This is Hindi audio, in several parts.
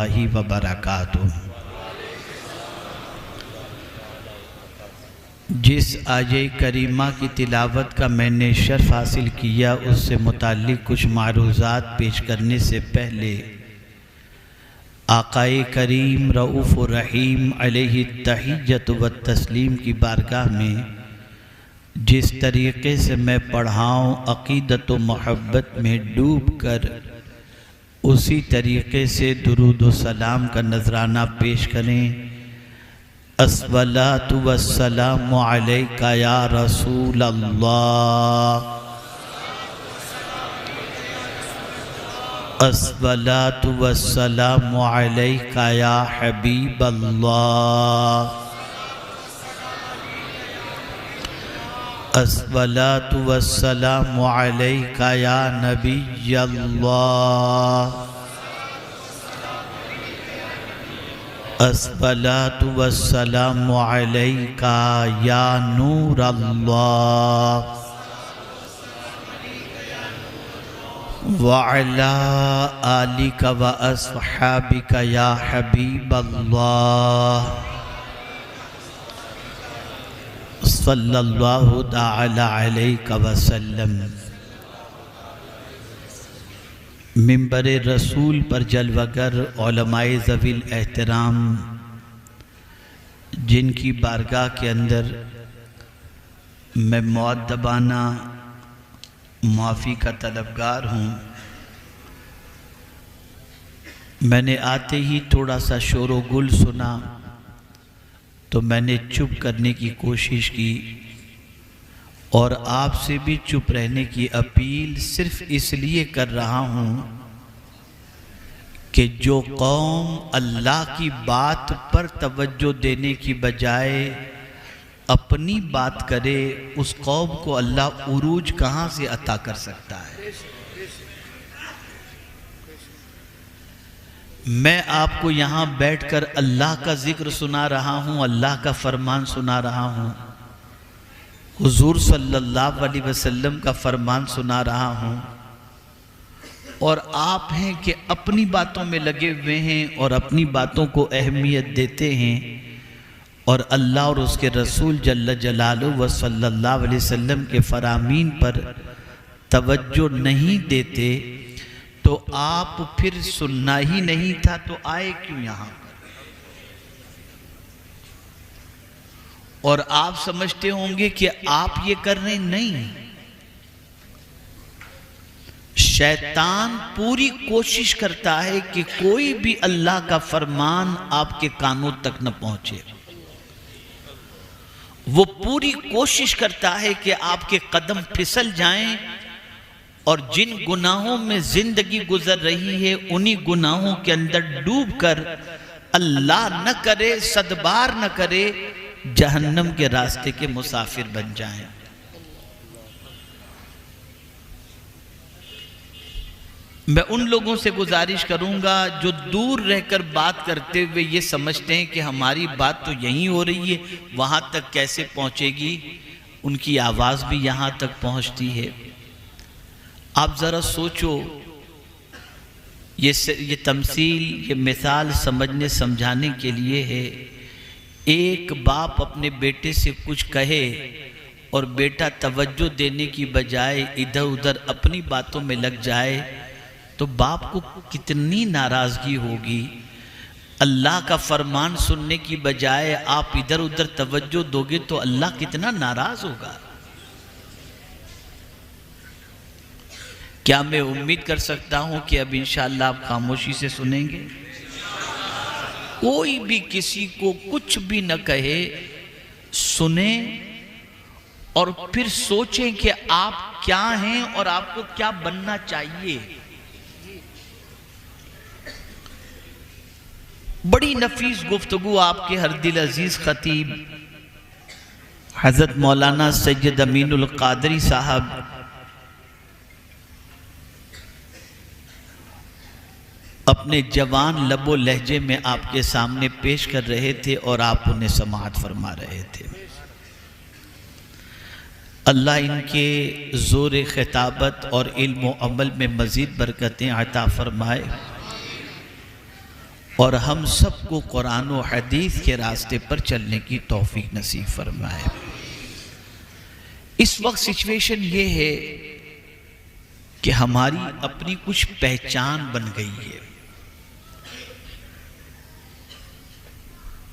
रहमतुल्लाहि व बरकातुहू। जिस आये करीमा की तिलावत का मैंने शर्फ हासिल किया, उससे मुताल्लिक़ कुछ मारूज़ात पेश करने से पहले आक़ाए करीम रऊफ़ रहीम अलैहि तहिय्यत व तस्लीम की बारगाह में जिस तरीक़े से मैं पढ़ाऊँ, अक़ीदत व मोहब्बत में डूब कर उसी तरीक़े से दुरूद व सलाम का नजराना पेश करें। अस्सलातु वस्सलामु अलैका या रसूल अल्लाह, अस्सलातु वस्सलामु अलैका या हबीब अल्लाह, अस्सलातु वस्सलामु अलैका या नबी अल्लाह, अस्सलातु वस्सलामु अलैका या नूर अल्लाह, व अला आलिका व अस्हाबिका या हबीब अल्लाह, सल्लल्लाहु तआला अलैहि वसल्लम। मिंबर रसूल पर जलवागर उलमाए ज़वील एहतराम, जिनकी बारगाह के अंदर मैं मुअद्दबाना माफ़ी का तलबगार हूँ। मैंने आते ही थोड़ा सा शोर व गुल सुना तो मैंने चुप करने की कोशिश की और आपसे भी चुप रहने की अपील सिर्फ इसलिए कर रहा हूँ कि जो कौम अल्लाह की बात पर तवज्जो देने की बजाय अपनी बात करे, उस कौम को अल्लाह उरूज कहाँ से अता कर सकता है। मैं आपको यहाँ बैठकर अल्लाह का जिक्र सुना रहा हूँ, अल्लाह का फरमान सुना रहा हूँ, हुजूर सल्लल्लाहु अलैहि वसल्लम का फरमान सुना रहा हूँ, और आप हैं कि अपनी बातों में लगे हुए हैं और अपनी बातों को अहमियत देते हैं और अल्लाह और उसके रसूल जल्ल जलालुहु व सल्लल्लाहु अलैहि वसल्लम के फरामीन पर तवज्जो नहीं देते, तो आप फिर सुनना ही नहीं था तो आए क्यों यहाँ पर। और आप समझते होंगे कि आप ये कर रहे, नहीं, शैतान पूरी कोशिश करता है कि कोई भी अल्लाह का फरमान आपके कानों तक न पहुंचे। वो पूरी कोशिश करता है कि आपके कदम फिसल जाएं और जिन गुनाहों में जिंदगी गुजर रही है उन्हीं गुनाहों के अंदर डूबकर अल्लाह न करे, सदबार न करे, जहन्नम के रास्ते के मुसाफिर बन जाएं। मैं उन लोगों से गुजारिश करूंगा जो दूर रहकर बात करते हुए ये समझते हैं कि हमारी बात तो यहीं हो रही है, वहां तक कैसे पहुंचेगी, उनकी आवाज भी यहां तक पहुंचती है। आप ज़रा सोचो, ये तमसील, ये मिसाल समझने समझाने के लिए है। एक बाप अपने बेटे से कुछ कहे और बेटा तवज्जो देने की बजाय इधर उधर अपनी बातों में लग जाए तो बाप को कितनी नाराज़गी होगी। अल्लाह का फरमान सुनने की बजाय आप इधर उधर तवज्जो दोगे तो अल्लाह कितना नाराज़ होगा। क्या मैं उम्मीद कर सकता हूं कि अब इंशाअल्लाह आप खामोशी से सुनेंगे? कोई भी किसी को कुछ भी न कहे, सुने और फिर सोचें कि आप क्या हैं और आपको क्या बनना चाहिए। बड़ी नफीस गुफ्तगू आपके हर दिल अजीज खतीब हजरत मौलाना सैयद अमीनुल कादरी साहब अपने जवान लबो लहजे में आपके सामने पेश कर रहे थे और आप उन्हें समाअत फरमा रहे थे। अल्लाह इनके ज़ोर खिताबत और इल्म व अमल में मज़ीद बरकतें अता फरमाए और हम सबको कुरान और हदीस के रास्ते पर चलने की तौफीक नसीब फरमाए। इस वक्त सिचुएशन ये है कि हमारी अपनी कुछ पहचान बन गई है।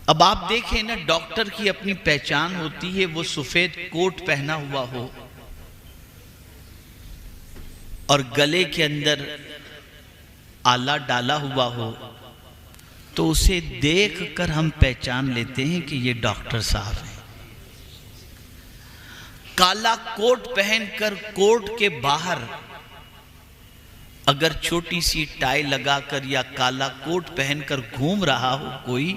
अब आप देखें ना, डॉक्टर की अपनी पहचान होती है, वो सफेद कोट पहना हुआ हो और गले के अंदर आला डाला हुआ हो, तो उसे देखकर हम पहचान लेते हैं कि ये डॉक्टर साहब हैं। काला कोट पहनकर कोट के बाहर अगर छोटी सी टाई लगाकर या काला कोट पहनकर घूम रहा हो कोई,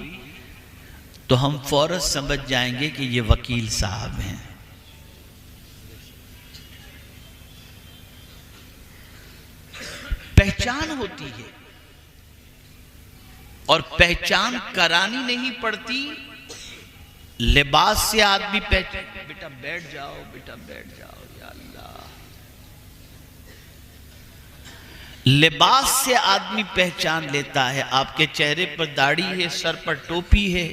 तो हम फौरन समझ जाएंगे कि ये वकील साहब हैं। पहचान होती है और पहचान करानी नहीं पड़ती, लिबास से आदमी पहचान। बेटा बैठ जाओ, बेटा बैठ जाओ, या अल्लाह। लिबास से आदमी पहचान लेता है। आपके चेहरे पर दाढ़ी है, सर पर टोपी है,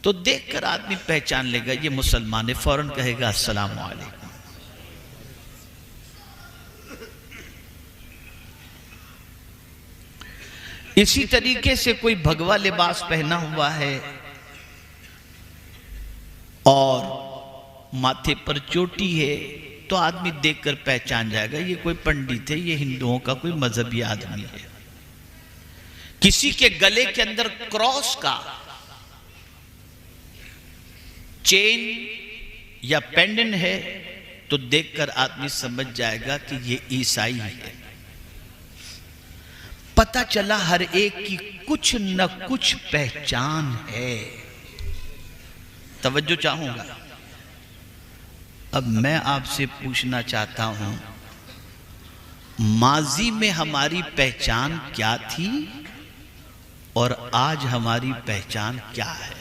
तो देखकर आदमी पहचान लेगा ये मुसलमान है, फौरन कहेगा अस्सलाम वालेकुम। इसी तरीके से कोई भगवा लिबास पहना हुआ है और माथे पर चोटी है, तो आदमी देखकर पहचान जाएगा ये कोई पंडित है, ये हिंदुओं का कोई मजहबी आदमी है। किसी के गले के अंदर क्रॉस का चेन या पेंडेंट है, तो देखकर आदमी समझ जाएगा कि ये ईसाई है। पता चला हर एक की कुछ न कुछ पहचान है। तवज्जो चाहूंगा। अब मैं आपसे पूछना चाहता हूं, माजी में हमारी पहचान क्या थी और आज हमारी पहचान क्या है?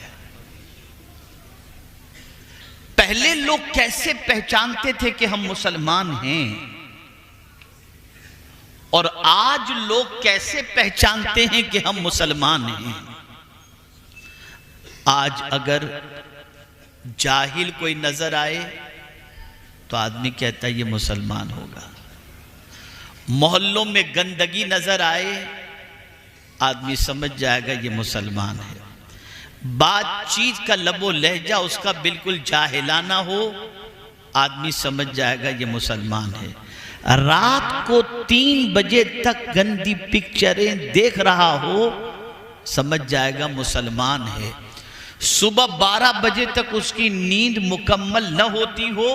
पहले लोग कैसे पहचानते थे कि हम मुसलमान हैं, और आज लोग कैसे पहचानते हैं कि हम मुसलमान हैं? आज अगर जाहिल कोई नजर आए तो आदमी कहता है ये मुसलमान होगा। मोहल्लों में गंदगी नजर आए, आदमी समझ जाएगा ये मुसलमान है। बातचीत का लबो लहजा उसका बिल्कुल जाहिलाना हो, आदमी समझ जाएगा ये मुसलमान है। रात को 3 बजे तक गंदी पिक्चरें देख रहा हो, समझ जाएगा मुसलमान है। सुबह 12 बजे तक उसकी नींद मुकम्मल न होती हो,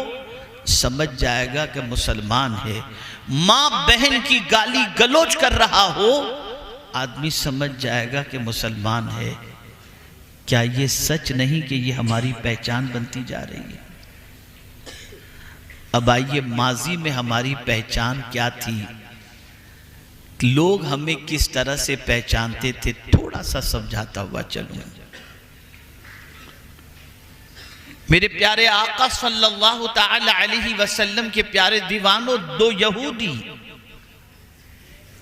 समझ जाएगा कि मुसलमान है। मां बहन की गाली गलौज कर रहा हो, आदमी समझ जाएगा कि मुसलमान है। क्या ये सच नहीं कि ये हमारी पहचान बनती जा रही है? अब आइए, माजी में हमारी पहचान क्या थी, लोग हमें किस तरह से पहचानते थे, थोड़ा सा समझाता हुआ चलूं। मेरे प्यारे आका सल्लल्लाहु ताला अलैहि वसल्लम के प्यारे दीवानों, 2 यहूदी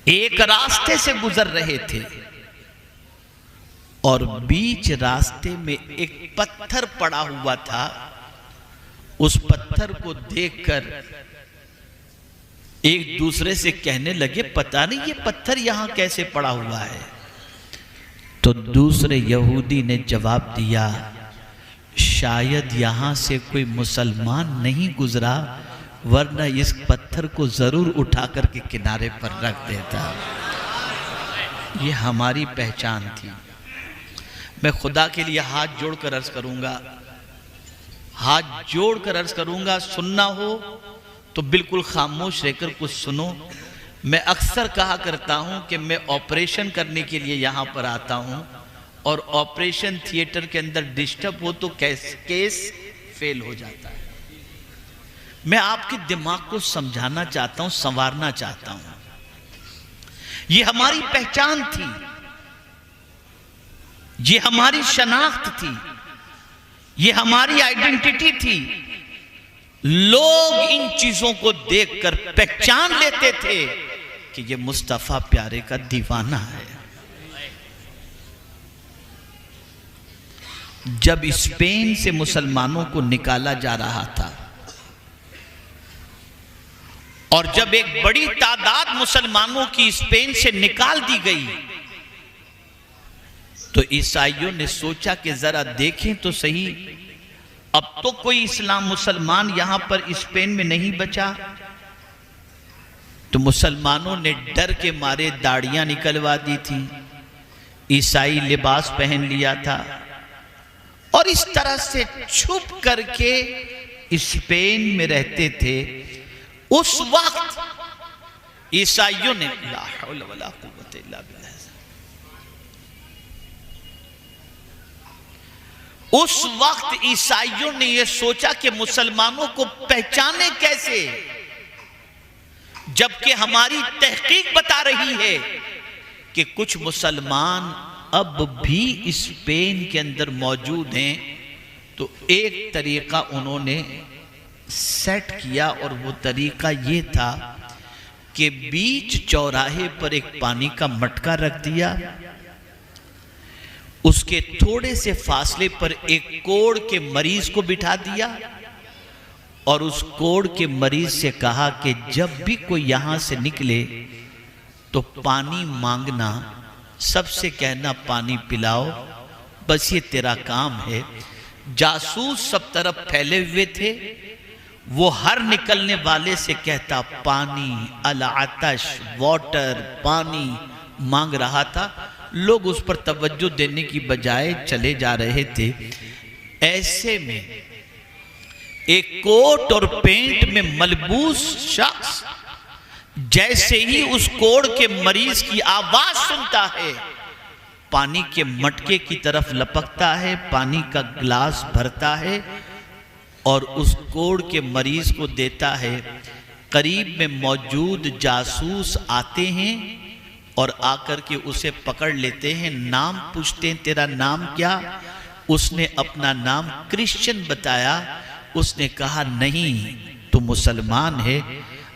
एक रास्ते से गुजर रहे थे और बीच रास्ते में एक पत्थर पड़ा हुआ था। उस पत्थर को देखकर एक दूसरे से कहने लगे, पता नहीं ये पत्थर यहां कैसे पड़ा हुआ है। तो दूसरे यहूदी ने जवाब दिया, शायद यहां से कोई मुसलमान नहीं गुजरा, वरना इस पत्थर को जरूर उठा करके किनारे पर रख देता। ये हमारी पहचान थी। मैं खुदा के लिए हाथ जोड़कर अर्ज करूंगा, हाथ जोड़कर अर्ज करूंगा, सुनना हो तो बिल्कुल खामोश रहकर कुछ सुनो। मैं अक्सर कहा करता हूं कि मैं ऑपरेशन करने के लिए यहां पर आता हूं और ऑपरेशन थिएटर के अंदर डिस्टर्ब हो तो केस फेल हो जाता है। मैं आपके दिमाग को समझाना चाहता हूं, संवारना चाहता हूं। ये हमारी पहचान थी, ये हमारी शनाख्त थी, ये हमारी आइडेंटिटी थी। लोग इन चीजों को देखकर पहचान लेते थे कि ये मुस्तफा प्यारे का दीवाना है। जब स्पेन से मुसलमानों को निकाला जा रहा था और जब एक बड़ी तादाद मुसलमानों की स्पेन से निकाल दी गई, तो ईसाइयों ने सोचा कि जरा देखें तो सही, अब तो कोई इस्लाम मुसलमान यहां पर स्पेन में नहीं बचा। तो मुसलमानों ने डर के मारे दाढ़ियां निकलवा दी थी, ईसाई लिबास पहन लिया था और इस तरह से छुप करके स्पेन में रहते थे। उस वक्त ईसाइयों ने ला हौला वला कुव्वता इल्ला बिल्लाह, उस वक्त ईसाइयों ने यह सोचा कि मुसलमानों को पहचाने कैसे, जबकि हमारी तहकीक बता रही है कि कुछ मुसलमान अब भी स्पेन के अंदर मौजूद हैं। तो एक तरीका उन्होंने सेट किया और वो तरीका ये था कि बीच चौराहे पर एक पानी का मटका रख दिया, उसके थोड़े से फासले पर एक कोढ़ के मरीज को बिठा दिया और उस कोढ़ के मरीज से कहा कि जब भी कोई यहां से निकले तो पानी मांगना, सबसे कहना पानी पिलाओ, बस ये तेरा काम है। जासूस सब तरफ फैले हुए थे, वो हर निकलने वाले से कहता पानी, अल आतश, वाटर, पानी मांग रहा था। लोग उस पर तवज्जो देने की बजाय चले जा रहे थे। ऐसे में एक कोट और पेंट में मलबूस शख्स जैसे ही उस कोढ़ के मरीज की आवाज सुनता है, पानी के मटके की तरफ लपकता है, पानी का गिलास भरता है और उस कोढ़ के मरीज को देता है। करीब में मौजूद जासूस आते हैं और आकर के उसे पकड़ लेते हैं, नाम पूछते हैं तेरा नाम क्या? उसने अपना नाम क्रिश्चियन बताया। उसने कहा नहीं तो मुसलमान है।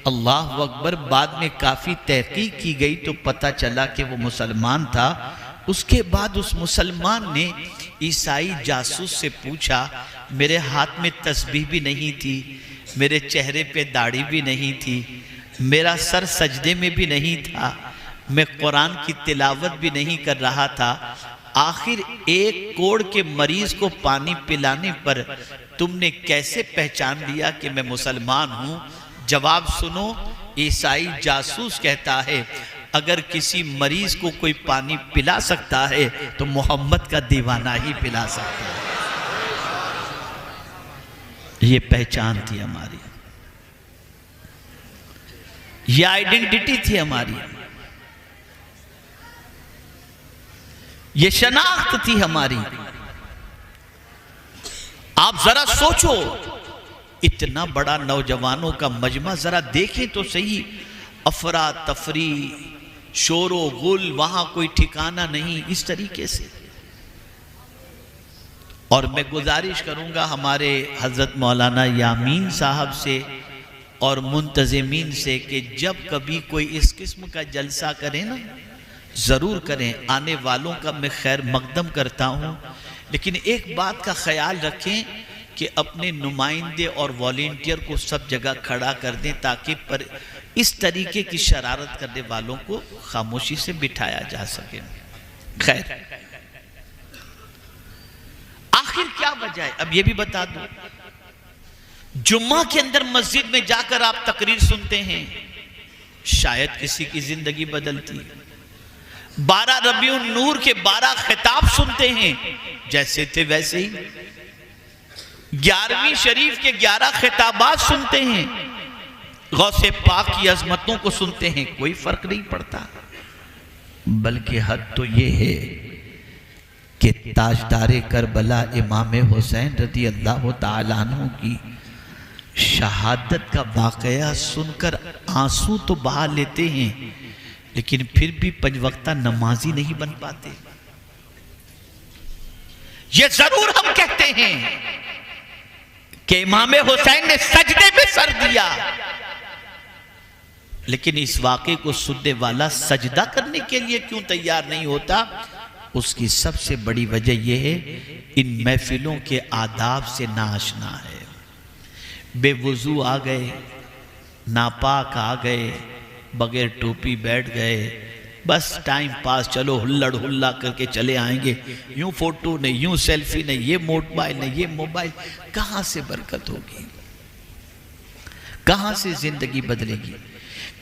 अल्लाह अकबर। बाद में काफी तहकीक की गई तो पता चला कि वो मुसलमान था। उसके बाद उस मुसलमान ने ईसाई जासूस से पूछा, मेरे हाथ में तस्बीह भी नहीं थी, मेरे चेहरे पे दाढ़ी भी नहीं थी, मेरा सर सजदे में भी नहीं था, मैं कुरान की तिलावत भी नहीं कर रहा था, आखिर एक कोढ़ के मरीज को पानी पिलाने पर तुमने कैसे पहचान लिया कि मैं मुसलमान हूं? जवाब सुनो। ईसाई जासूस कहता है, अगर किसी मरीज को कोई पानी पिला सकता है तो मोहम्मद का दीवाना ही पिला सकता है। ये पहचान थी हमारी, ये आइडेंटिटी थी हमारी, ये शनाख्त थी हमारी। आप जरा सोचो, इतना बड़ा नौजवानों का मजमा, जरा देखें तो सही, अफरा तफरी, शोरो गुल, वहां कोई ठिकाना नहीं, इस तरीके से। और मैं गुजारिश करूंगा हमारे हजरत मौलाना यामीन साहब से और मुंतजिमीन से कि जब कभी कोई इस किस्म का जलसा करें ना, जरूर करें। आने वालों का मैं खैर मकदम करता हूं, लेकिन एक बात का ख्याल रखें कि अपने नुमाइंदे और वॉलेंटियर को सब जगह खड़ा कर दें ताकि पर इस तरीके की शरारत करने वालों को खामोशी से बिठाया जा सके। खैर, आखिर क्या वजह है अब ये भी बता दो। जुम्मा के अंदर मस्जिद में जाकर आप तकरीर सुनते हैं, शायद किसी की जिंदगी बदलती। 12 रबीउन नूर के 12 खिताब सुनते हैं, जैसे थे वैसे ही। 11वीं शरीफ के 11 खिताबात सुनते हैं, गौसे पाक की अजमतों को सुनते हैं, कोई फर्क नहीं पड़ता। बल्कि हद तो यह है कि ताजदारे करबला इमाम हुसैन रज़ी अल्लाह तआला अन्हु की शहादत का वाकया सुनकर आंसू तो बहा लेते हैं, लेकिन फिर भी पंजवक्ता नमाजी नहीं बन पाते। ये जरूर हम कहते हैं कि इमाम हुसैन ने सजदे पे सर दिया, लेकिन इस वाक़े को सुनने वाला सजदा करने के लिए क्यों तैयार नहीं होता? उसकी सबसे बड़ी वजह यह है इन महफिलों के आदाब से नाआशना है। बेवुजू आ गए, नापाक आ गए, बगैर टोपी बैठ गए, बस टाइम पास, चलो हुल्लड़ हुल्ला करके चले आएंगे, यूं फोटो नहीं, यूं सेल्फी नहीं, ये मोबाइल नहीं, ये मोबाइल। कहां से बरकत होगी, कहां से जिंदगी बदलेगी?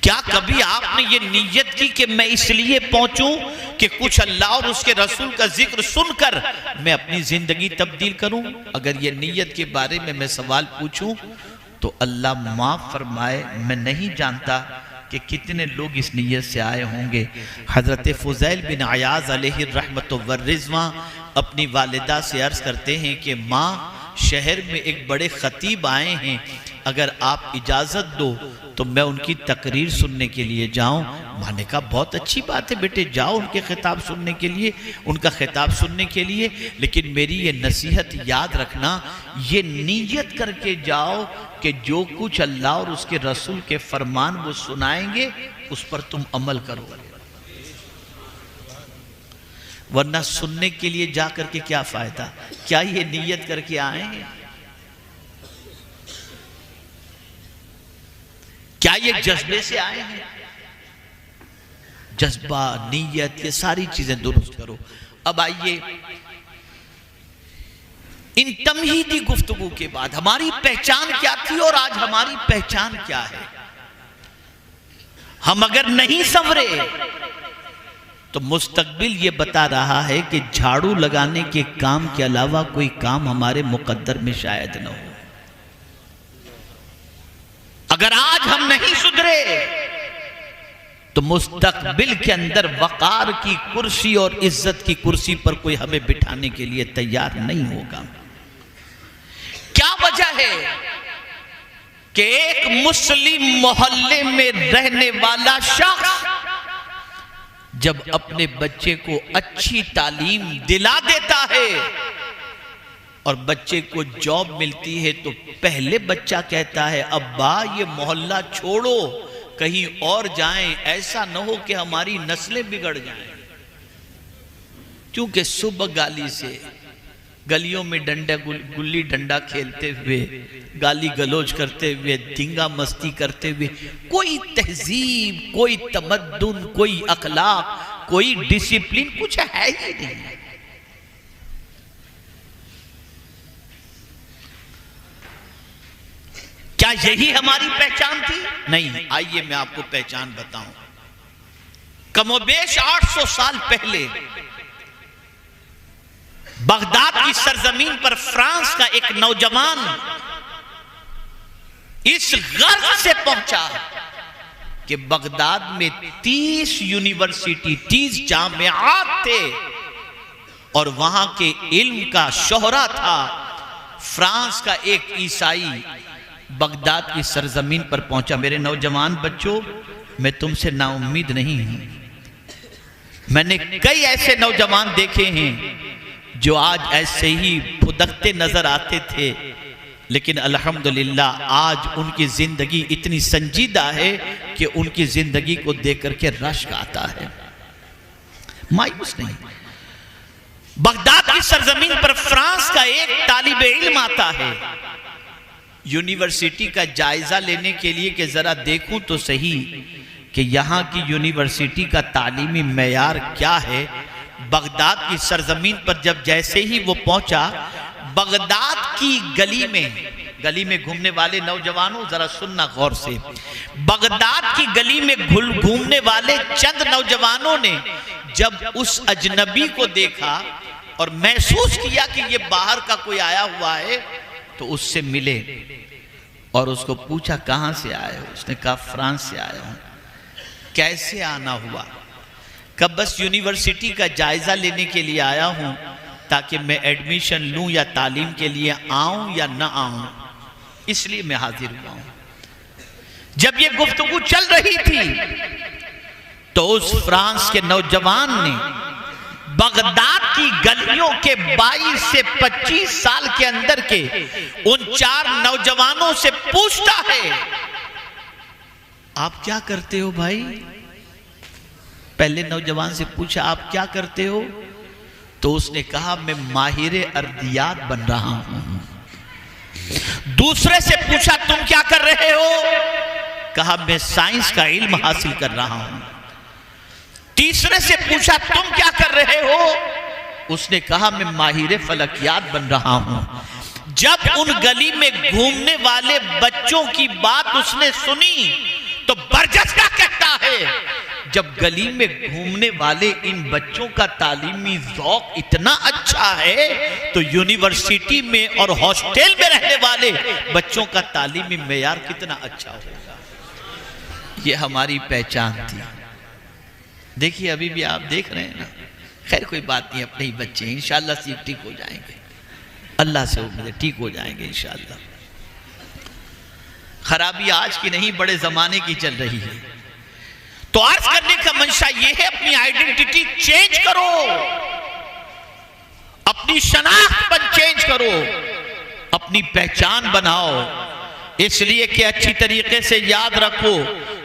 क्या कभी आपने ये नीयत की कि मैं इसलिए पहुंचूं कि कुछ अल्लाह और उसके रसूल का जिक्र सुनकर मैं अपनी जिंदगी तब्दील करूं? अगर ये नीयत के बारे में मैं सवाल पूछूं तो अल्लाह माफ फरमाए, मैं नहीं जानता कि कितने लोग इस नीयत से आए होंगे। हजरत फुज़ैल बिन अयाज़ अलैहि रहमत व रिज़वां अपनी वालिदा से अर्ज करते हैं कि माँ, शहर में एक बड़े खतीब आए हैं, अगर आप इजाज़त दो तो मैं उनकी तकरीर सुनने के लिए जाऊं। माँ ने कहा बहुत अच्छी बात है बेटे, जाओ उनके खिताब सुनने के लिए, उनका खिताब सुनने के लिए, लेकिन मेरी ये नसीहत याद रखना, ये नीयत करके जाओ कि जो कुछ अल्लाह और उसके रसूल के फरमान वो सुनाएंगे उस पर तुम अमल करो, वरना सुनने के लिए जा करके क्या फायदा? क्या ये नीयत करके आए हैं? क्या ये जज्बे से आए हैं? जज्बा, नीयत, ये सारी चीजें दुरुस्त करो। अब आइए इन तमहीदी गुफ्तगू के बाद हमारी पहचान क्या थी और आज हमारी पहचान क्या है। हम अगर नहीं संवरे तो मुस्तकबिल ये बता रहा है कि झाड़ू लगाने के काम के अलावा कोई काम हमारे मुकद्दर में शायद न हो। अगर आज हम नहीं सुधरे तो मुस्तकबिल के अंदर वकार की कुर्सी और इज्जत की कुर्सी पर कोई हमें बिठाने के लिए तैयार नहीं होगा। क्या वजह है कि एक मुस्लिम मोहल्ले में रहने वाला शख्स जब अपने बच्चे को अच्छी तालीम दिला देता है और बच्चे को जॉब मिलती है तो पहले बच्चा कहता है अब्बा ये मोहल्ला छोड़ो, कहीं और जाएं, ऐसा न हो कि हमारी नस्लें बिगड़ जाएं। क्योंकि सुबह गाली से, गलियों में डंडा गुल्ली डंडा खेलते हुए, गाली गलोच करते हुए, धींगा मस्ती करते हुए, कोई तहजीब, कोई तमद्दुन, कोई अखलाक, कोई डिसिप्लिन कुछ है ही नहीं। क्या यही हमारी पहचान थी? नहीं। आइए मैं आपको पहचान बताऊं। कमोबेश 800 साल पहले बगदाद की सरजमीन पर फ्रांस का एक नौजवान इस गर्व से पहुंचा कि बगदाद में 30 यूनिवर्सिटी, 30 जामियात थे और वहां के इल्म का शोहरा था। फ्रांस का एक ईसाई बगदाद की सरजमीन पर पहुंचा। मेरे नौजवान बच्चों, मैं तुमसे नाउम्मीद नहीं हूं। मैंने कई ऐसे नौजवान देखे हैं जो आज ऐसे ही फुदकते नजर आते थे, लेकिन अल्हम्दुलिल्लाह आज उनकी जिंदगी इतनी संजीदा है कि उनकी जिंदगी को देख करके रश्क आता है, मायूस नहीं। बगदाद की सरजमीन पर फ्रांस का एक तालिब इल्म आता है यूनिवर्सिटी का जायजा लेने के लिए कि जरा देखूं तो सही कि यहां की यूनिवर्सिटी का तालीमी मेयार क्या है। बगदाद की सरजमीन पर जब जैसे ही वो पहुंचा, बगदाद की गली में घूमने वाले नौजवानों जरा सुनना गौर से, बगदाद की गली में घूमने वाले चंद नौजवानों ने जब उस अजनबी को देखा और महसूस किया कि ये बाहर का कोई आया हुआ है, तो उससे मिले और उसको पूछा कहां से आए हो? उसने कहा फ्रांस से आया हूं। कैसे आना हुआ? कब बस यूनिवर्सिटी का जायजा लेने के लिए आया हूं ताकि मैं एडमिशन लूं या तालीम के लिए आऊं या ना आऊं, इसलिए मैं हाजिर हुआ हूं। जब ये गुफ्तगू चल रही थी तो उस फ्रांस के नौजवान ने बगदाद की गलियों के 22 से 25 साल के अंदर के उन 4 नौजवानों से पूछता है, आप क्या करते हो भाई? पहले नौजवान से पूछा आप क्या करते हो? तो उसने कहा मैं माहिर अर्दियात बन रहा हूं। दूसरे से पूछा तुम क्या कर रहे हो? कहा मैं साइंस का इल्म हासिल कर रहा हूं। तीसरे से पूछा तुम क्या कर रहे हो? उसने कहा मैं माहिर फलकियात बन रहा हूं। जब उन गली में घूमने वाले बच्चों की बात उसने सुनी तो बरजस्ता कहता है, जब गली में घूमने वाले इन बच्चों का तालीमी ज़ौक़ इतना अच्छा है तो यूनिवर्सिटी में और हॉस्टल में रहने वाले बच्चों का तालीमी मेयार कितना अच्छा होगा। ये हमारी पहचान थी। देखिए अभी भी आप देख रहे हैं ना, खैर कोई बात नहीं, अपने ही बच्चे हैं, इंशाअल्लाह सीख ठीक हो जाएंगे, अल्लाह से उम्मीद है ठीक हो जाएंगे इंशाअल्लाह। खराबी आज की नहीं, बड़े जमाने की चल रही है। तो अर्ज करने का मंशा यह है, अपनी आइडेंटिटी चेंज करो, अपनी शनाख्त पर चेंज करो, अपनी पहचान बनाओ, इसलिए कि अच्छी तरीके से याद रखो,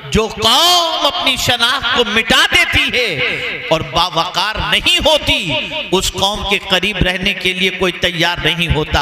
जो कौम अपनी शनाख्त को मिटा देती है और बावकार नहीं होती, उस कौम के करीब रहने के लिए कोई तैयार नहीं होता।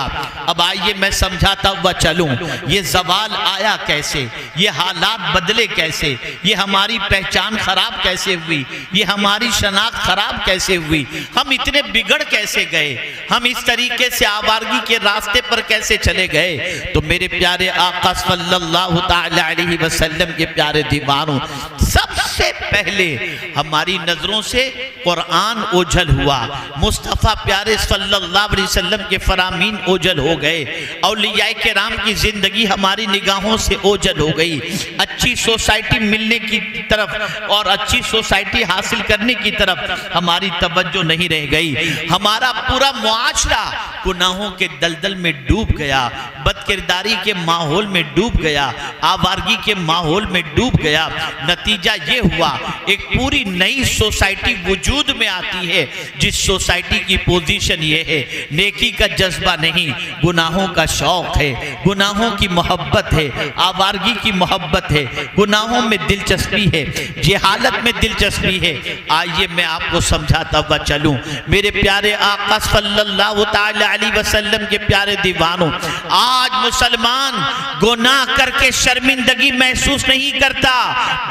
अब आइए मैं समझाता हुआ चलूं, ये जवाल आया कैसे, ये हालात बदले कैसे, ये हमारी पहचान खराब कैसे हुई, ये हमारी शनाख्त खराब कैसे हुई, हम इतने बिगड़ कैसे गए, हम इस तरीके से आवारगी के रास्ते पर कैसे चले गए। तो मेरे प्यारे आका सल्लल्लाहु तआला अलैहि वसल्लम के प्यारे दीवानों, सबसे पहले हमारी नजरों से कुरान ओझल हुआ, मुस्तफ़ा प्यारे सल्लल्लाहु अलैहि वसल्लम के फरामीन ओझल हो गए, औलिया किराम की जिंदगी हमारी निगाहों से ओझल हो गई। अच्छी सोसाइटी मिलने की तरफ और अच्छी सोसाइटी हासिल करने की तरफ हमारी तवज्जो नहीं रह गई। हमारा पूरा मुआशरा गुनाहों के दलदल में डूब गया, बदकिरदारी के माहौल में डूब गया, आवारगी के माहौल में डूब गया। नतीजा ये हुआ, एक पूरी नई सोसाइटी वजूद में आती है, जिस सोसाइटी की पोजीशन ये है, नेकी का जज्बा नहीं, गुनाहों का शौक है, गुनाहों की मोहब्बत है, आवारगी की मोहब्बत है, गुनाहों में दिलचस्पी है, जहालत में दिलचस्पी है। आइए मैं आपको समझाता हुआ चलूं, मेरे प्यारे आका सल्लल्लाहु तआला अलैहि वसल्लम के प्यारे दीवानों, आज मुसलमान गुनाह करके शर्मिंदगी महसूस नहीं करता,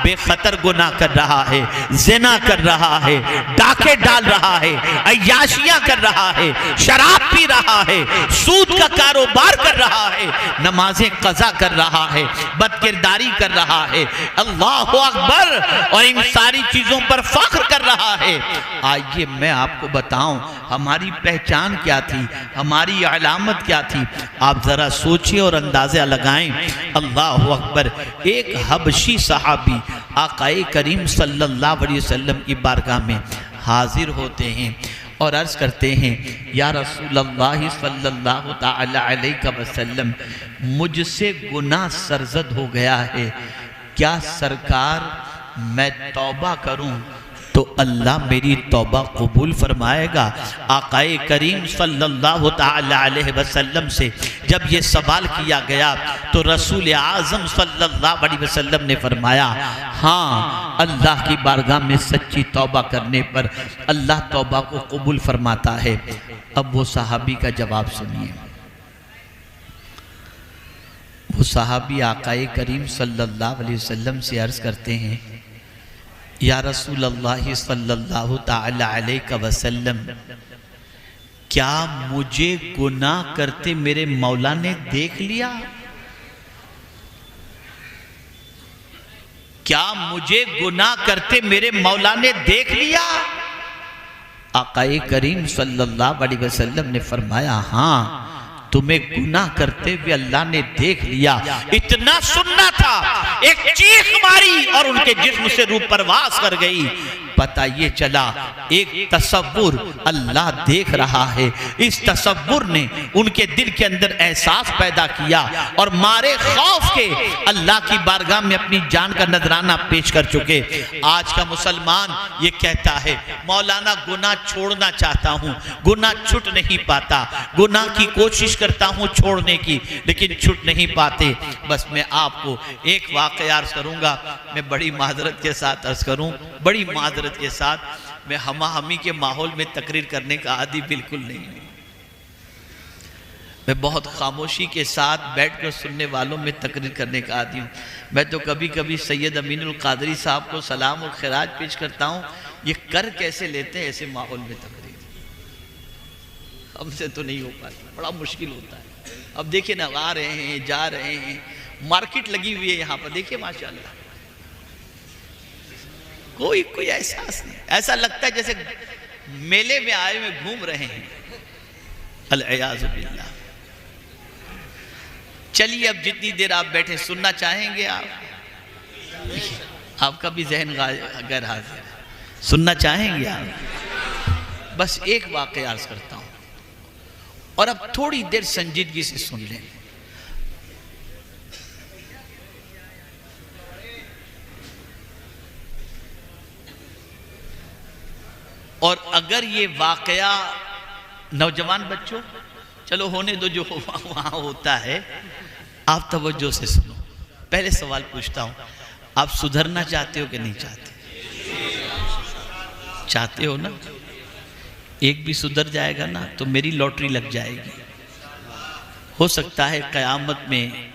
बेखतर गुनाह कर रहा है, ज़िना कर रहा है, डाके डाल रहा है, अय्याशियां कर रहा है, शराब पी रहा है, सूद का कारोबार कर रहा है, नमाजें कज़ा कर रहा है, बदकिरदारी कर रहा है, अल्लाहु अकबर, और इन सारी चीजों पर फख्र कर रहा है। आइए मैं आपको बताऊं हमारी पहचान क्या थी, हमारी अलामत क्या थी। आप जरा सोचिए और अंदाजा लगाएं। अल्लाहु अकबर। एक हबशी सहाबी आकाए करीम सल्लल्लाहु अलैहि वसल्लम की बारगाह में हाजिर होते हैं और अर्ज करते हैं, या रसूलल्लाह सल्लल्लाहु तआला अलैहि वसल्लम, मुझसे गुनाह सरजद हो गया है, क्या सरकार मैं तौबा करूं तो अल्लाह मेरी तौबा कबूल फरमाएगा? आकाए करीम सल्लल्लाहु तआला अलैहि वसल्लम से जब ये सवाल किया गया तो रसूल आज़म सल्लल्लाहु अलैहि वसल्लम ने फरमाया, हाँ, अल्लाह की बारगाह में सच्ची तौबा करने पर अल्लाह तौबा को कबूल फरमाता है। अब वो सहाबी का जवाब सुनिए। वो सहाबी आकाए करीम सल्लल्लाहु अलैहि वसल्लम से अर्ज करते हैं, या रसूलल्लाह सल्लल्लाहु तआला अलैहि वसल्लम, क्या मुझे गुनाह करते मेरे मौला ने देख लिया? क्या मुझे गुनाह करते मेरे मौला ने देख लिया? आकाए करीम सल्लल्लाहु अलैहि वसल्लम ने फरमाया, हाँ, तुम्हें गुनाह करते हुए अल्लाह ने देख लिया। इतना सुनना था, एक चीख मारी और उनके जिस्म से रूह परवास कर गई। पता ये चला, एक तसव्वुर अल्लाह देख रहा है, इस तसव्वुर ने उनके दिल के अंदर एहसास पैदा किया और मारे खौफ के अल्लाह की बारगाह में अपनी जान का नजराना पेश कर चुके। आज का मुसलमान ये कहता है, मौलाना गुनाह छोड़ना चाहता हूँ, गुनाह छूट नहीं पाता, गुनाह की कोशिश करता हूँ छोड़ने की, लेकिन छूट नहीं पाते। बस मैं आपको एक वाक़या अर्ज करूँगा, मैं बड़ी माजरत के साथ अर्ज करूँ, बड़ी माजरत के साथ। मैं हमा हमी के माहौल में तकरीर करने का आदी बिल्कुल नहीं हूँ। मैं बहुत खामोशी के साथ बैठकर सुनने वालों में तकरीर करने का आदी हूँ। मैं तो कभी कभी सैयद अमीनुल कादरी साहब को सलाम और खिराज पेश करता हूँ, ये कर कैसे लेते हैं ऐसे माहौल में तकरीर, हमसे तो नहीं हो पाती, बड़ा मुश्किल होता है। अब देखिए ना, आ रहे हैं जा रहे हैं, मार्केट लगी हुई है यहाँ पर, देखिए माशाल्लाह, कोई एहसास नहीं, ऐसा लगता है जैसे मेले में आए हुए घूम रहे हैं। अल-इयाज़ु बिल्लाह। चलिए अब जितनी देर आप बैठे सुनना चाहेंगे आप, आपका भी जहन गैर हाजिर है, सुनना चाहेंगे आप? बस एक वाक़या अर्ज करता हूं और अब थोड़ी देर संजीदगी से सुन लें। और अगर ये वाक़या, नौजवान बच्चों चलो होने दो, जो वहां होता है, आप तवज्जो से सुनो। पहले सवाल पूछता हूं, आप सुधरना चाहते हो कि नहीं चाहते? चाहते हो ना? एक भी सुधर जाएगा ना तो मेरी लॉटरी लग जाएगी। हो सकता है क़यामत में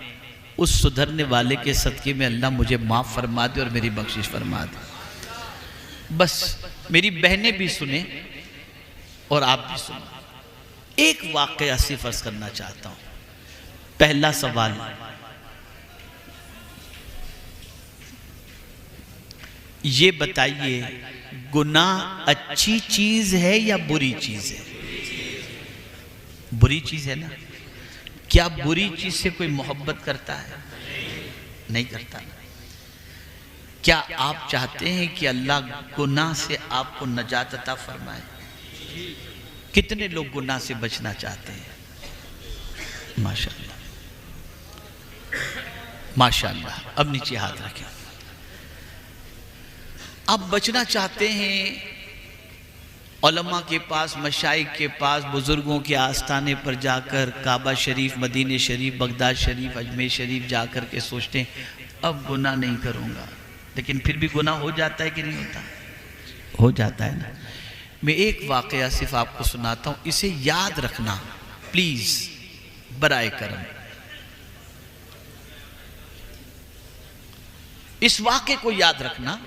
उस सुधरने वाले के सदक़े में अल्लाह मुझे माफ़ फरमा दे और मेरी बख्शिश फरमा दे। बस मेरी बहनें भी सुने और आप भी सुनो। एक वाक़या सिर्फ अर्ज़ करना चाहता हूं। पहला सवाल, ये बताइए, गुनाह अच्छी चीज है या बुरी चीज है? बुरी चीज है ना? क्या बुरी चीज से कोई मोहब्बत करता है? नहीं करता ना। क्या आप चाहते हैं कि अल्लाह गुनाह से आपको नजात अता फरमाए? कितने लोग गुनाह से बचना चाहते हैं? माशाअल्लाह माशाअल्लाह। अब नीचे हाथ रखें। आप बचना चाहते हैं, उलमा के पास, मशाइख के पास, बुजुर्गों के आस्थाने पर जाकर, काबा शरीफ, मदीने शरीफ, बगदाद शरीफ, अजमेर शरीफ जाकर के सोचते हैं अब गुनाह नहीं करूँगा, लेकिन फिर भी गुनाह हो जाता है कि नहीं होता? हो जाता है ना। मैं एक वाक़या सिर्फ आपको सुनाता हूँ, इसे याद रखना प्लीज़ बराए करम। इस वाक़े को याद रखना।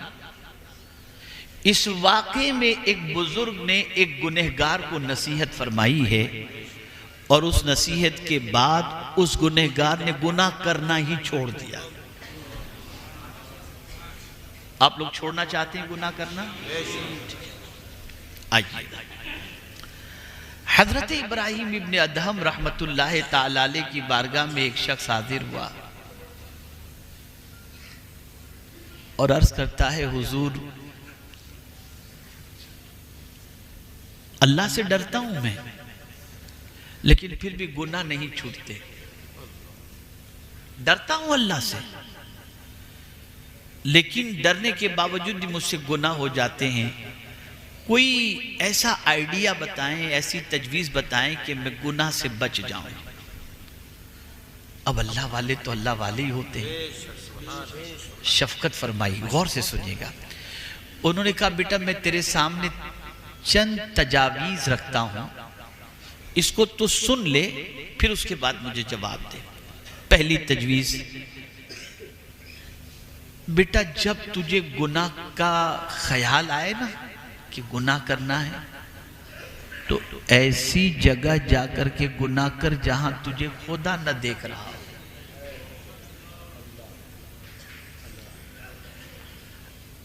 इस वाक़े में एक बुजुर्ग ने एक गुनहगार को नसीहत फरमाई है और उस नसीहत के बाद उस गुनहगार ने गुनाह करना ही छोड़ दिया। आप लोग छोड़ना चाहते हैं गुनाह करना? आइए, हजरत इब्राहिम इब्ने अदहम रहमतुल्लाह ताला अलैह की बारगाह में एक शख्स हाजिर हुआ और अर्ज करता है, हुजूर अल्लाह से डरता हूं मैं, लेकिन फिर भी गुनाह नहीं छूटते। डरता हूं अल्लाह से, लेकिन डरने के बावजूद भी मुझसे गुनाह हो जाते हैं। कोई ऐसा आइडिया बताएं, ऐसी तजवीज़ बताएं कि मैं गुनाह से बच जाऊं। अब अल्लाह वाले तो अल्लाह वाले ही होते हैं। शफकत फरमाई, गौर से सुनिएगा। उन्होंने कहा, बेटा मैं तेरे सामने चंद तजावीज़ रखता हूं, इसको तो सुन ले, फिर उसके बाद मुझे जवाब दे। पहली तजवीज़, बेटा जब तुझे गुनाह का ख्याल आए ना कि गुनाह करना है, तो ऐसी जगह जाकर के गुनाह कर जहां तुझे खुदा न देख रहा हो।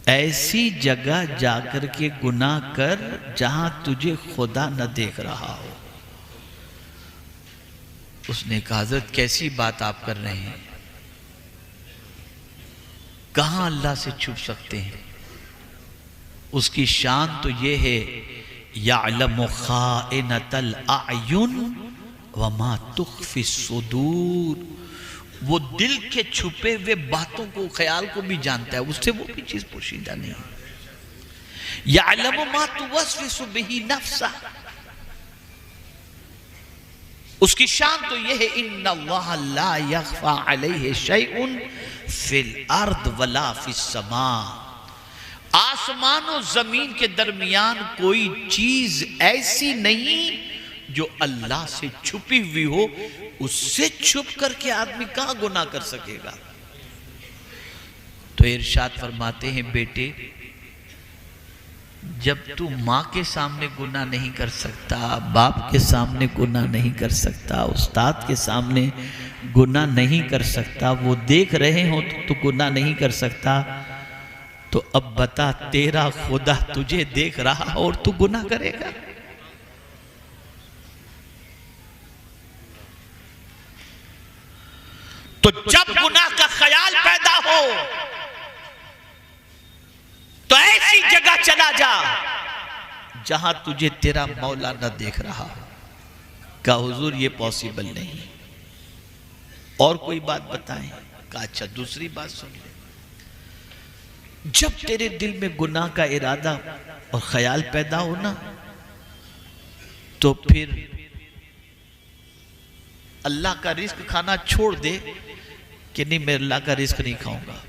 ऐसी जगह जाकर के गुनाह कर जहां तुझे खुदा न देख रहा हो। उसने कहा, हज़रत कैसी बात आप कर रहे हैं? कहां अल्लाह से छुप सकते हैं? उसकी शान तो ये है, यअलमु खाइनतल अयुन व मा तुख्फी सुदूर। वो दिल के छुपे हुए बातों को, ख्याल को भी जानता है, उससे वो भी चीज पोशीदा नहीं। यअलमु मा तुवस्विसु बिही नफ्सा। उसकी शान तो ये है, इन्नल्लाह ला यख्फा अलैहि शैउन फिल अर्द वला फिस समा। आसमान और जमीन के दरमियान कोई चीज ऐसी नहीं जो अल्लाह से छुपी हुई हो। उससे छुप करके आदमी कहां गुनाह कर सकेगा। तो इरशाद फरमाते हैं, बेटे जब तू माँ के सामने गुनाह नहीं कर सकता, बाप के सामने गुनाह नहीं कर सकता, उस्ताद के सामने गुनाह नहीं कर सकता, वो देख रहे हो तो तू गुनाह नहीं कर सकता, तो अब बता तेरा खुदा तुझे देख रहा और तू गुनाह करेगा। तो जब गुनाह का ख्याल पैदा हो तो ऐसी जगह चला जा जहां तुझे तेरा मौला न देख रहा हो। का हुजूर ये पॉसिबल नहीं, और कोई बात बताएं? का अच्छा दूसरी बात सुन ले। जब तेरे दिल में गुनाह का इरादा और ख्याल पैदा हो ना, तो फिर अल्लाह का रिस्क खाना छोड़ दे कि नहीं मैं अल्लाह का रिस्क नहीं खाऊंगा।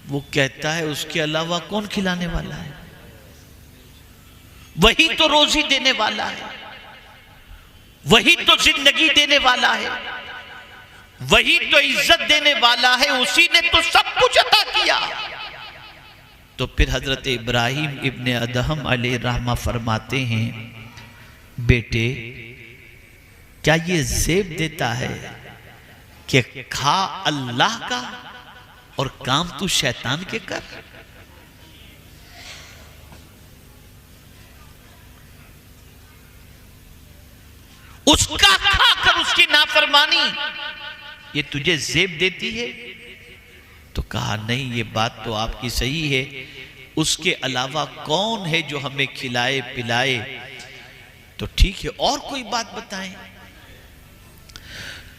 वो कहता है उसके अलावा कौन खिलाने वाला है, वही तो रोजी देने वाला है, वही तो जिंदगी देने वाला है, वही तो इज्जत देने वाला है, उसी ने तो सब कुछ अता किया। तो फिर हजरत इब्राहिम इब्ने अदहम अलैहि रहमा फरमाते हैं, बेटे क्या ये ज़ेब देता है कि खा अल्लाह का और काम तू शैतान के कर? उसका खाकर उसकी नाफरमानी ये तुझे ज़ेब देती है? तो कहा नहीं, ये बात तो आपकी सही है, उसके अलावा कौन है जो हमें खिलाए पिलाए? तो ठीक है, और कोई बात बताएं?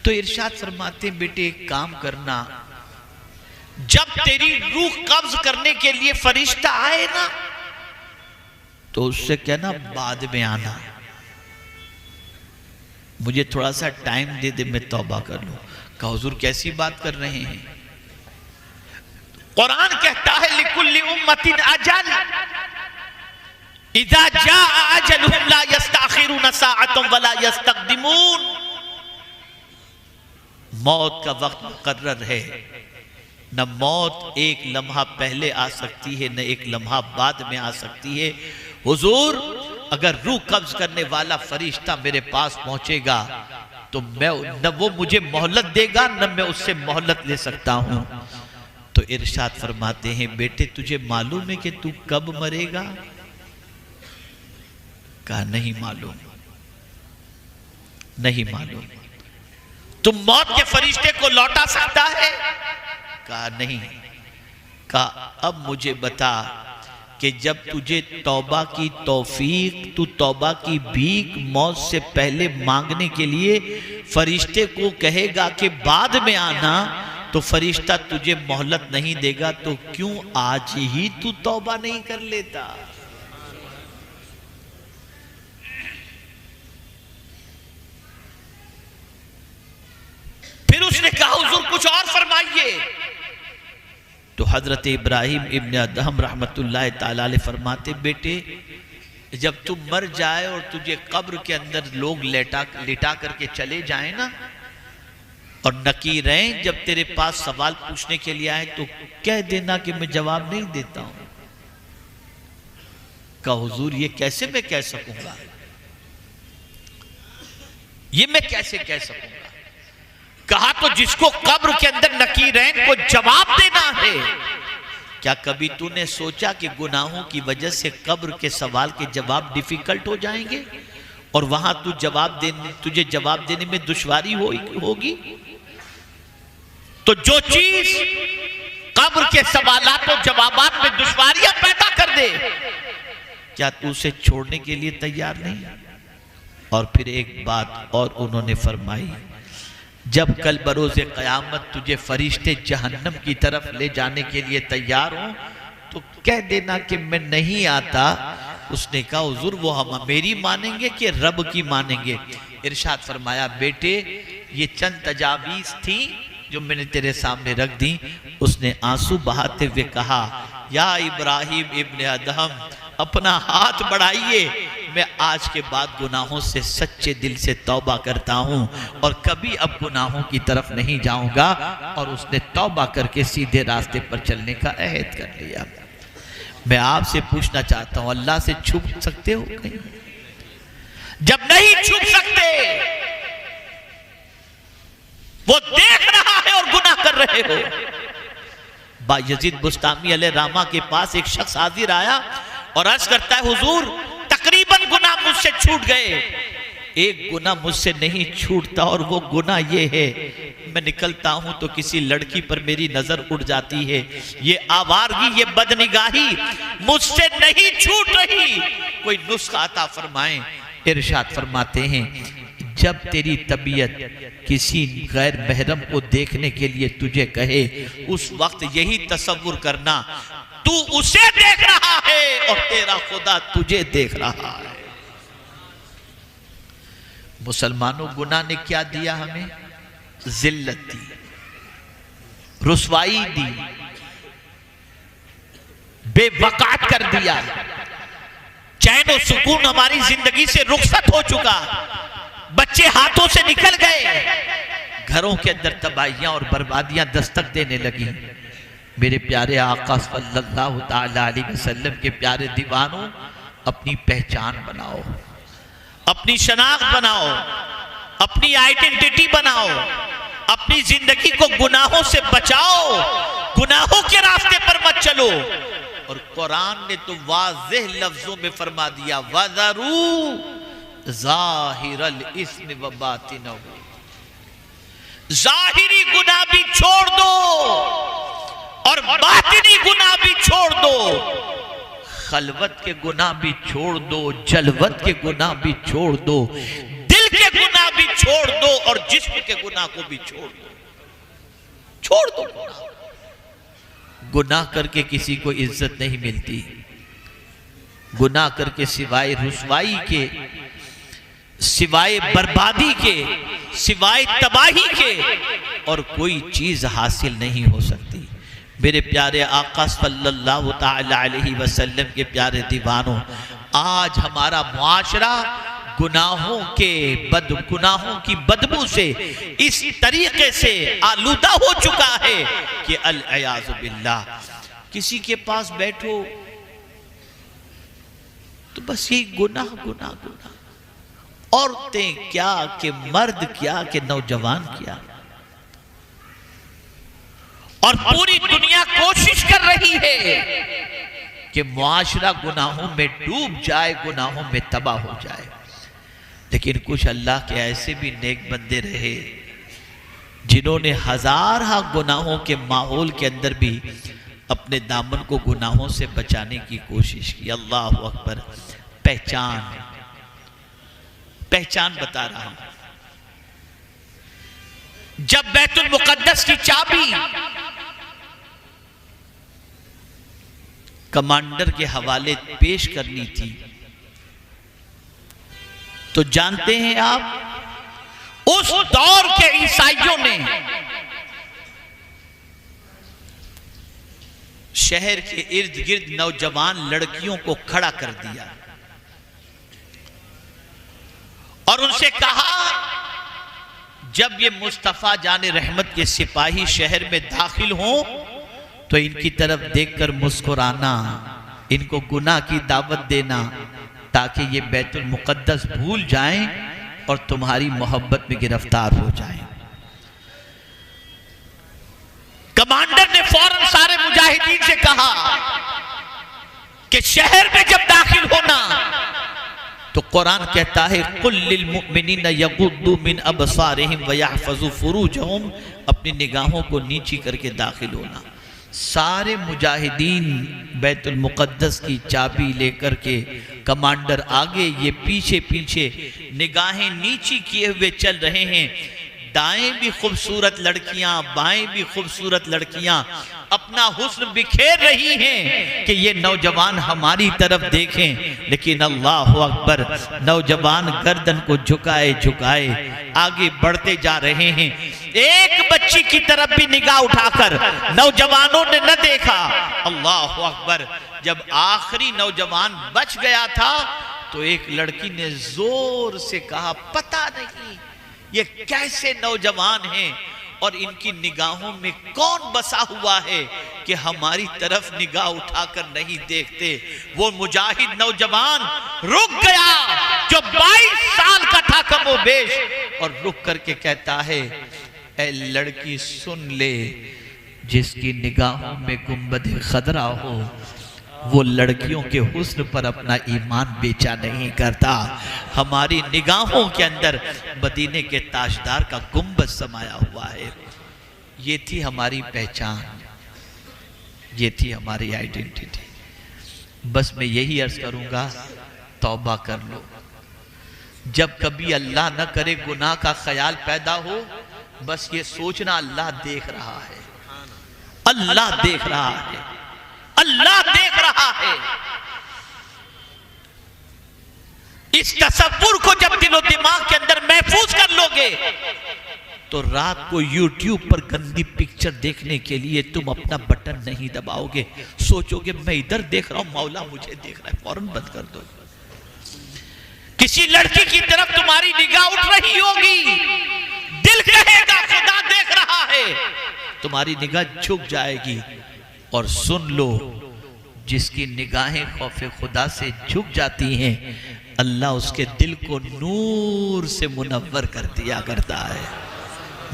तो इरशाद फरमाते बेटे एक काम करना, जब तेरी रूह कब्ज करने के लिए फरिश्ता आए ना, तो उससे कहना बाद में आना, मुझे थोड़ा सा टाइम दे दे, मैं तौबा कर लूं। कहा हुजूर कैसी बात कर रहे हैं? कुरान कहता है लिकुल्लि उम्मतिन अजल इज़ा जाअ अजलुहुम ला यस्तअखिरून साअतन वला यस्तक़दिमून। मौत का वक्त मुकर्रर है, न मौत एक लम्हा पहले आ सकती है न एक लम्हा बाद में आ सकती है। हुजूर अगर रूह कब्ज करने वाला फरिश्ता मेरे पास पहुंचेगा तो मैं न वो मुझे मोहलत देगा न मैं उससे मोहलत ले सकता हूं। तो इरशाद फरमाते हैं बेटे तुझे मालूम है कि तू कब मरेगा? कहा नहीं मालूम, नहीं मालूम। तुम मौत के फरिश्ते को लौटा सकता है? कहा नहीं। कहा अब मुझे बता कि जब तुझे तौबा की तौफीक, तू तौबा की भीख मौत से पहले मांगने के लिए फरिश्ते को कहेगा कि बाद में आना, तो फरिश्ता तुझे मोहलत नहीं देगा, तो क्यों आज ही तू तौबा नहीं कर लेता? फिर उसने कहा हुजूर कुछ और फरमाइए। तो हजरत इब्राहिम इब्ने अदहम रहमतुल्लाह ताला अलैह फरमाते बेटे जब तू मर जाए और तुझे कब्र के अंदर लोग लिटा करके चले जाए ना, और नकीरें जब तेरे पास सवाल पूछने के लिए आए तो कह देना कि मैं जवाब नहीं देता हूं। कहा हुजूर ये कैसे मैं कह सकूंगा, ये मैं कैसे कह सकूंगा? कहा तो जिसको कब्र के अंदर नकीरैन को जवाब देना है, क्या कभी तूने सोचा कि गुनाहों की वजह से कब्र के सवाल के जवाब डिफिकल्ट हो जाएंगे और वहां तुझे जवाब देने में दुश्वारी होगी? तो जो चीज कब्र के सवालात और जवाबात में दुश्वारियां पैदा कर दे, क्या तू उसे छोड़ने के लिए तैयार नहीं? और फिर एक बात और उन्होंने फरमाई, जब कल बरोज़े क़यामत तुझे फरिश्ते जहन्नम की तरफ ले जाने के लिए तैयार हो तो कह देना कि मैं नहीं आता। उसने कहा हुजूर वो हम मेरी मानेंगे कि रब की मानेंगे? इरशाद फरमाया बेटे ये चंद तजावीज़ थी जो मैंने तेरे सामने रख दी। उसने आंसू बहाते हुए कहा या इब्राहिम इब्ने अदहम अपना हाथ बढ़ाइए, मैं आज के बाद गुनाहों से सच्चे दिल से तौबा करता हूं और कभी अब गुनाहों की तरफ नहीं जाऊंगा। और उसने तौबा करके सीधे रास्ते पर चलने का अहद कर लिया। मैं आपसे पूछना चाहता हूं, अल्लाह से छुप सकते हो कहीं? जब नहीं छुप सकते, वो देख रहा है और गुनाह कर रहे हो। बायजीद बुस्तामी अलैहिर्रहमा के पास एक शख्स हाजिर आया और अर्ज करता है, हुजूर तकरीबन गुनाह मुझसे छूट गए, एक गुनाह मुझसे नहीं छूटता और वो गुनाह ये है, मैं निकलता हूं तो किसी लड़की पर मेरी नजर उड़ जाती है, ये आवारगी, ये बदनिगाही मुझसे नहीं छूट रही, कोई नुस्खा अता फरमाएं। इरशाद फरमाते हैं, जब तेरी तबीयत किसी गैर महरम को देखने के लिए तुझे कहे, उस वक्त यही तसव्वुर करना तू उसे देख रहा है और तेरा खुदा तुझे देख रहा है। मुसलमानों, गुनाह ने क्या दिया हमें? जिल्लत दी, रुसवाई दी, बेवकात कर दिया, चैन और सुकून हमारी जिंदगी से रुखसत हो चुका, बच्चे हाथों से निकल गए, घरों के अंदर तबाहियां और बर्बादियां दस्तक देने लगी। मेरे प्यारे आका सल्लल्लाहु ताला अलैहि वसल्लम के प्यारे दीवानों, अपनी पहचान बनाओ, अपनी शनाख्त बनाओ, अपनी आइडेंटिटी बनाओ, अपनी जिंदगी को गुनाहों से बचाओ, गुनाहों के रास्ते पर मत चलो। और कुरान ने तो वाज़ेह लफ्जों में फरमा दिया, वज़रू ज़ाहिरल इस्म व बातिनहु, जाहिरी गुनाह भी छोड़ दो और बातिनी गुनाह भी छोड़ दो, खलवत के गुनाह भी छोड़ दो, जलवत के गुनाह भी छोड़ दो, दिल के गुनाह भी छोड़ दो और जिस्म के गुनाह को भी छोड़ दो, छोड़ दो। गुनाह करके किसी को इज्जत नहीं मिलती, गुनाह करके सिवाय रुसवाई के, सिवाय बर्बादी के, सिवाय तबाही के और कोई चीज हासिल नहीं हो सकती। मेरे प्यारे आका सल्लल्लाहु ताला अलैहि वसल्लम के प्यारे दीवानों, आज हमारा मुआशरा गुनाहों की बदबू से इस तरीके से आलूदा हो चुका है कि अल-अयाज़ु बिल्लाह, किसी के पास बैठो तो बस ये गुनाह गुनाह गुनाह, औरतें क्या कि मर्द क्या कि नौजवान क्या, और पूरी दुनिया कोशिश कर रही है कि मुआशरा गुनाहों में डूब जाए, गुनाहों में तबाह हो जाए। लेकिन कुछ अल्लाह के ऐसे भी नेक बंदे रहे जिन्होंने हजार गुनाहों के माहौल के अंदर भी अपने दामन को गुनाहों से बचाने की कोशिश की। अल्लाह अकबर। पहचान बता रहा हूं। जब बैतुल मुकद्दस की चाबी कमांडर के हवाले पेश करनी थी, तो जानते हैं आप उस दौर के ईसाइयों ने शहर के इर्द गिर्द नौजवान लड़कियों को खड़ा कर दिया और उनसे कहा, जब ये मुस्तफा जाने रहमत के सिपाही शहर में दाखिल हों तो इनकी तरफ देखकर मुस्कुराना, इनको गुनाह की दावत देना ताकि ये बैतुल मुकद्दस भूल जाएं और तुम्हारी मोहब्बत में गिरफ्तार हो जाएं। कमांडर ने फौरन सारे मुजाहिदीन से कहा कि शहर में जब दाखिल होना तो कुरान कहता है, कुल लिल मुमिनीना यगुद्दू मिन अबसारिहिम व यहफज़ू फुरूजहुम, अपनी निगाहों को नीची करके दाखिल होना। सारे मुजाहिदीन बैतुल मुकद्दस की चाबी लेकर के, कमांडर आगे, ये पीछे पीछे निगाहें नीची किए हुए चल रहे हैं। दाएं भी खूबसूरत लड़कियां, बाएं भी खूबसूरत लड़कियां अपना हुस्न बिखेर रही हैं कि ये नौजवान हमारी तरफ देखें, लेकिन अल्लाह अकबर, नौजवान गर्दन को झुकाए झुकाए आगे बढ़ते जा रहे हैं। एक बच्ची की तरफ भी निगाह उठाकर नौजवानों ने न देखा। अल्लाह अकबर, जब आखिरी नौजवान बच गया था तो एक लड़की ने जोर से कहा, पता नहीं ये कैसे नौजवान हैं और इनकी निगाहों में कौन बसा हुआ है कि हमारी तरफ निगाह उठाकर नहीं देखते। वो मुजाहिद नौजवान रुक गया जो 22 साल का था कमोबेश, और रुक करके कहता है, ऐ लड़की सुन ले, जिसकी निगाहों में गुंबद खदरा हो वो लड़कियों के हुस्न पर अपना ईमान बेचा नहीं करता। हमारी निगाहों के अंदर मदीने के ताजदार का गुंबद समाया हुआ है। ये थी हमारी पहचान, ये थी हमारी आइडेंटिटी। बस मैं यही अर्ज करूंगा, तौबा कर लो। जब कभी अल्लाह न करे गुनाह का ख्याल पैदा हो, बस ये सोचना अल्लाह देख रहा है, अल्लाह देख रहा है, अल्लाह देख रहा है। इस तसव्वुर को जब दिलो दिमाग के अंदर महफूज कर लोगे तो रात को YouTube पर गंदी पिक्चर देखने के लिए तुम अपना बटन नहीं दबाओगे। सोचोगे मैं इधर देख रहा हूं, मौला मुझे देख रहा है, फौरन बंद कर दो। किसी लड़की की तरफ तुम्हारी निगाह उठ रही होगी, दिल कहेगा खुदा देख रहा है, तुम्हारी निगाह झुक जाएगी। और सुन लो, जिसकी निगाहें खौफे खुदा से झुक जाती हैं, अल्लाह उसके दिल को नूर से मुनव्वर कर दिया करता है,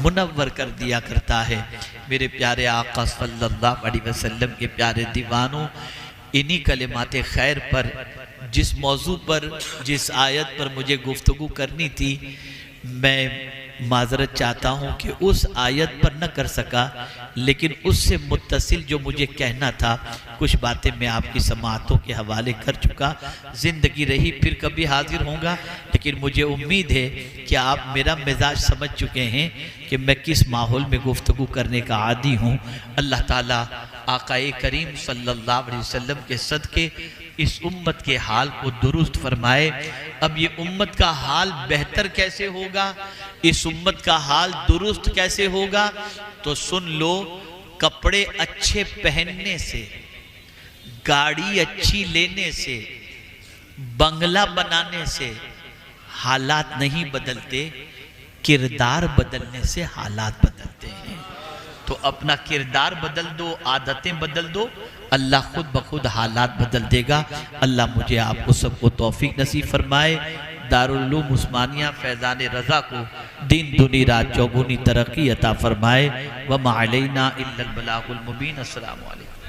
मुनव्वर कर दिया करता है। मेरे प्यारे आका सल्लल्लाहु अलैहि वसल्लम के प्यारे दीवानों, इन्हीं कलिमात खैर पर, जिस मौजू पर, जिस आयत पर मुझे गुफ्तगू करनी थी, मैं माजरत चाहता हूँ कि उस आयत पर न कर सका, लेकिन उससे मुत्तसिल जो मुझे कहना था कुछ बातें मैं आपकी समाअतों के हवाले कर चुका। ज़िंदगी रही फिर कभी हाजिर होऊंगा, लेकिन मुझे उम्मीद है कि आप मेरा मिजाज समझ चुके हैं कि मैं किस माहौल में गुफ्तगू करने का आदी हूँ। अल्लाह ताला आकाए करीम सल्लल्लाहु अलैहि वसल्लम के सदके इस उम्मत के हाल को दुरुस्त फरमाए। अब ये उम्मत का हाल बेहतर कैसे होगा, इस उम्मत का हाल दुरुस्त कैसे होगा, तो सुन लो, कपड़े अच्छे पहनने से, गाड़ी अच्छी लेने से, बंगला बनाने से हालात नहीं बदलते, किरदार बदलने से हालात बदलते हैं। तो अपना किरदार बदल दो, आदतें बदल दो, अल्लाह खुद ब खुद हालात बदल देगा। अल्लाह मुझे आपको सबको तौफीक नसीब फरमाए। दारुल उलूम उस्मानिया फैज़ान रज़ा को दिन दुनी रात चौगुनी तरक्की अता फरमाए। व मा अलैना इल्लल बलागुल मुबीन। अस्सलामु अलैकुम।